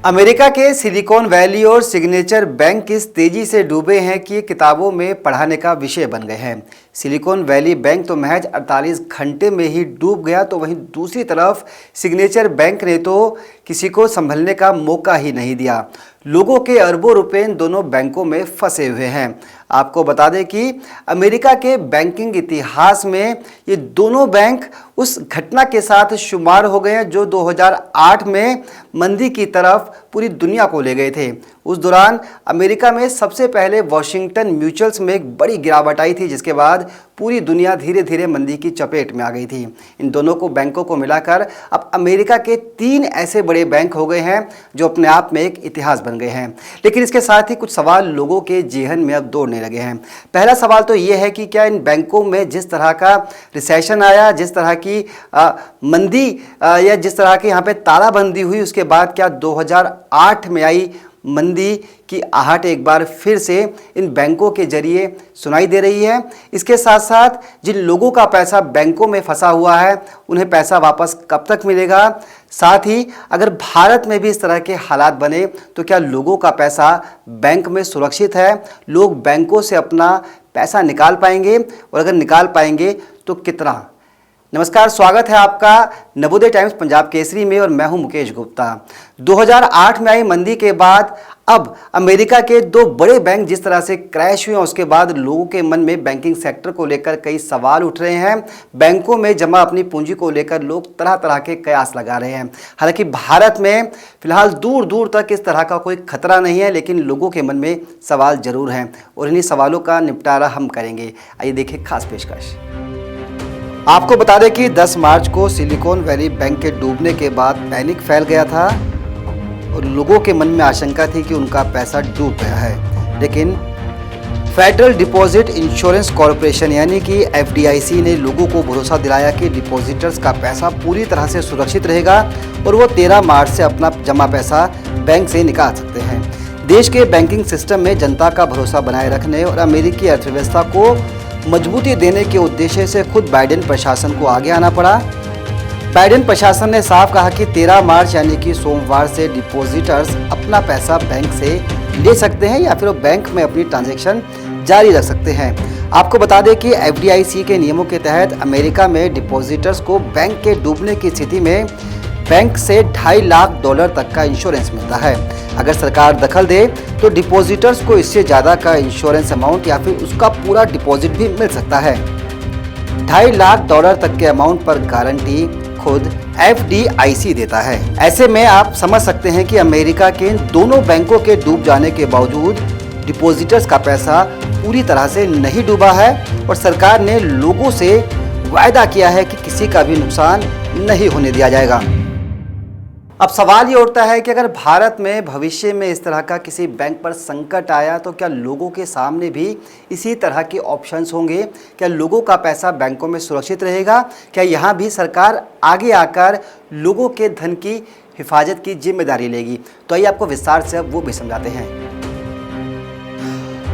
America के silicon valley और signature bank इस तेजी से डूबे हैं कि ये किताबों में पढ़ाने का विषय बन गए हैं। सिलिकॉन वैली बैंक तो महज 48 घंटे में ही डूब गया, तो वहीं दूसरी तरफ सिग्नेचर बैंक ने तो किसी को संभलने का मौका ही नहीं दिया। लोगों के अरबों रुपए इन दोनों बैंकों में फंसे हुए हैं। आपको बता दें कि अमेरिका के बैंकिंग इतिहास में ये दोनों बैंक उस घटना के साथ शुमार हो गए हैं जो 2008 में मंदी की तरफ पूरी दुनिया को ले गए थे। उस दौरान अमेरिका में सबसे पहले वॉशिंगटन म्यूचुअल्स में एक बड़ी गिरावट आई थी, जिसके बाद पूरी दुनिया धीरे धीरे मंदी की चपेट में आ गई थी। इन दोनों को बैंकों को मिलाकर अब अमेरिका के 3 ऐसे बड़े बैंक हो गए हैं जो अपने आप में एक इतिहास बन गए हैं। लेकिन इसके साथ ही कुछ सवाल लोगों के जेहन में अब दौड़ने लगे हैं। पहला सवाल तो ये है कि क्या इन बैंकों में जिस तरह का रिसेशन आया, जिस तरह की मंदी या जिस तरह की यहाँ पे तालाबंदी हुई, उसके बाद क्या 2008 में आई मंदी की आहट एक बार फिर से इन बैंकों के जरिए सुनाई दे रही है। इसके साथ साथ जिन लोगों का पैसा बैंकों में फंसा हुआ है उन्हें पैसा वापस कब तक मिलेगा, साथ ही अगर भारत में भी इस तरह के हालात बने तो क्या लोगों का पैसा बैंक में सुरक्षित है, लोग बैंकों से अपना पैसा निकाल पाएंगे और अगर निकाल पाएंगे तो कितना। नमस्कार, स्वागत है आपका नवोदय टाइम्स पंजाब केसरी में और मैं हूं मुकेश गुप्ता। 2008 में आई मंदी के बाद अब अमेरिका के 2 बड़े बैंक जिस तरह से क्रैश हुए, उसके बाद लोगों के मन में बैंकिंग सेक्टर को लेकर कई सवाल उठ रहे हैं। बैंकों में जमा अपनी पूंजी को लेकर लोग तरह तरह के कयास लगा रहे हैं। हालांकि भारत में फिलहाल दूर दूर तक इस तरह का कोई खतरा नहीं है, लेकिन लोगों के मन में सवाल जरूर हैं और इन्हीं सवालों का निपटारा हम करेंगे। आइए देखें खास पेशकश। आपको बता दें कि 10 मार्च को सिलिकॉन वैली बैंक के डूबने के बाद पैनिक फैल गया था और लोगों के मन में आशंका थी कि उनका पैसा डूब गया है। लेकिन फेडरल डिपॉजिट इंश्योरेंस कॉरपोरेशन यानी कि FDIC ने लोगों को भरोसा दिलाया कि डिपॉजिटर्स का पैसा पूरी तरह से सुरक्षित रहेगा और वो 13 मार्च से अपना जमा पैसा बैंक से निकाल सकते हैं। देश के बैंकिंग सिस्टम में जनता का भरोसा बनाए रखने और अमेरिकी अर्थव्यवस्था को मजबूती देने के उद्देश्य से खुद बाइडेन प्रशासन को आगे आना पड़ा। बाइडेन प्रशासन ने साफ कहा कि 13 मार्च यानी कि सोमवार से डिपॉजिटर्स अपना पैसा बैंक से ले सकते हैं या फिर वो बैंक में अपनी ट्रांजैक्शन जारी रख सकते हैं। आपको बता दें कि FDIC के नियमों के तहत अमेरिका में डिपॉजिटर्स को बैंक के डूबने की स्थिति में बैंक से $2.5 लाख तक का इंश्योरेंस मिलता है। अगर सरकार दखल दे तो डिपॉजिटर्स को इससे ज़्यादा का इंश्योरेंस अमाउंट या फिर उसका पूरा डिपॉजिट भी मिल सकता है। $2.5 लाख तक के अमाउंट पर गारंटी खुद FDIC देता है। ऐसे में आप समझ सकते हैं कि अमेरिका के दोनों बैंकों के डूब जाने के बावजूद डिपॉजिटर्स का पैसा पूरी तरह से नहीं डूबा है और सरकार ने लोगों से वायदा किया है कि किसी का भी नुकसान नहीं होने दिया जाएगा। अब सवाल ये उठता है कि अगर भारत में भविष्य में इस तरह का किसी बैंक पर संकट आया तो क्या लोगों के सामने भी इसी तरह के ऑप्शंस होंगे? क्या लोगों का पैसा बैंकों में सुरक्षित रहेगा? क्या यहाँ भी सरकार आगे आकर लोगों के धन की हिफाजत की जिम्मेदारी लेगी? तो आइए आपको विस्तार से अब वो भी समझाते हैं।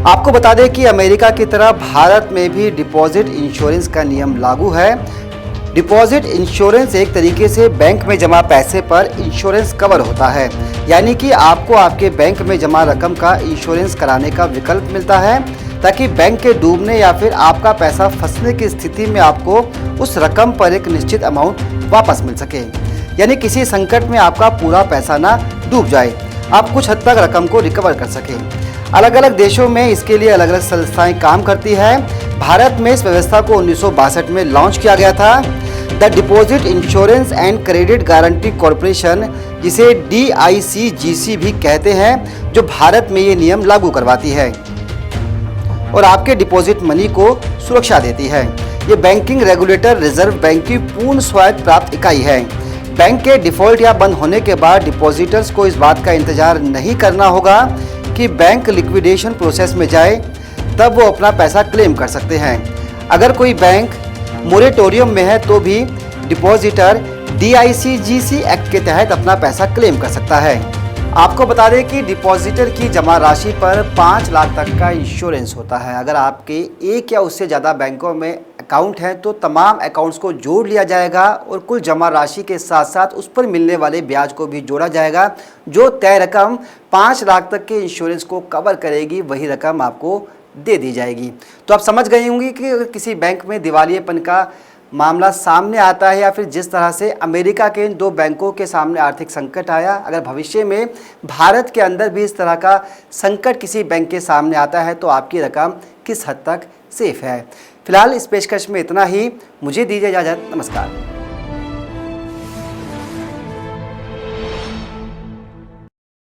आपको बता दें कि अमेरिका की तरह भारत में भी डिपॉजिट इंश्योरेंस का नियम लागू है। डिपॉजिट इंश्योरेंस एक तरीके से बैंक में जमा पैसे पर इंश्योरेंस कवर होता है, यानी कि आपको आपके बैंक में जमा रकम का इंश्योरेंस कराने का विकल्प मिलता है ताकि बैंक के डूबने या फिर आपका पैसा फंसने की स्थिति में आपको उस रकम पर एक निश्चित अमाउंट वापस मिल सके, यानी किसी संकट में आपका पूरा पैसा ना डूब जाए, आप कुछ हद तक रकम को रिकवर कर सकें। अलग अलग देशों में इसके लिए अलग अलग संस्थाएं काम करती है। भारत में इस व्यवस्था को 1962 में लॉन्च किया गया था। The deposit insurance and credit guarantee corporation, जिसे DICGC भी कहते हैं, जो भारत में ये नियम लागू करवाती है और आपके डिपॉजिट मनी को सुरक्षा देती है। ये बैंकिंग रेगुलेटर रिजर्व बैंक की पूर्ण स्वायत्त प्राप्त इकाई है। बैंक के डिफॉल्ट या बंद होने के बाद डिपॉजिटर्स को इस बात का इंतजार नहीं करना होगा कि बैंक लिक्विडेशन प्रोसेस में जाए, तब वो अपना पैसा क्लेम कर सकते हैं। अगर कोई बैंक मोरेटोरियम में है तो भी डिपॉजिटर DICGC एक्ट के तहत अपना पैसा क्लेम कर सकता है। आपको बता दें कि डिपॉजिटर की जमा राशि पर 5 लाख तक का इंश्योरेंस होता है। अगर आपके एक या उससे ज़्यादा बैंकों में अकाउंट हैं तो तमाम अकाउंट्स को जोड़ लिया जाएगा और कुल जमा राशि के साथ साथ उस पर मिलने वाले ब्याज को भी जोड़ा जाएगा। जो तय रकम 5 लाख तक के इंश्योरेंस को कवर करेगी वही रकम आपको दे दी जाएगी। तो आप समझ गए होंगे कि अगर किसी बैंक में दिवालियेपन का मामला सामने आता है या फिर जिस तरह से अमेरिका के इन 2 बैंकों के सामने आर्थिक संकट आया, अगर भविष्य में भारत के अंदर भी इस तरह का संकट किसी बैंक के सामने आता है तो आपकी रकम किस हद तक सेफ है। फिलहाल इस पेशकश में इतना ही। मुझे दीजिए इजाज़त। नमस्कार।